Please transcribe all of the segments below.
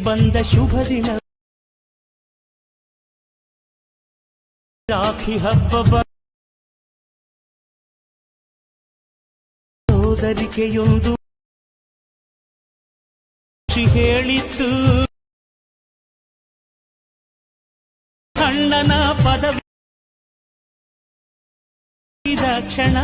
ಬಂದ ಶುಭ ದಿನ ರಾಖಿ ಹಬ್ಬ ಸೋದರಿಕೆಯೊಂದು ಹೇಳಿತ್ತು ಅಣ್ಣನ ಪದವಿ ಕ್ಷಣ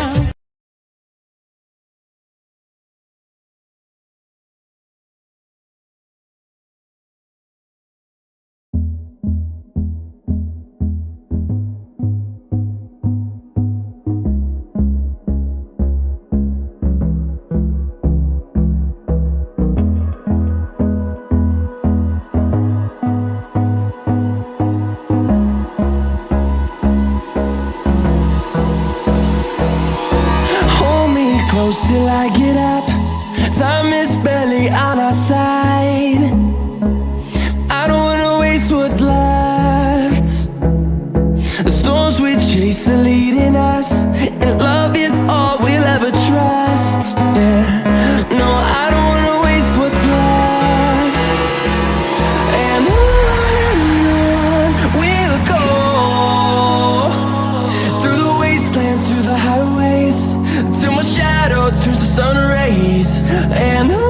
close till I get up. Time is barely on our side. I don't wanna waste what's left. The storms we chase are leading us, and love is all we'll ever trust. Yeah, no, I don't wanna waste what's left. And on we'll go, through the wastelands, through the highways, till my shadow turns to sun rays. And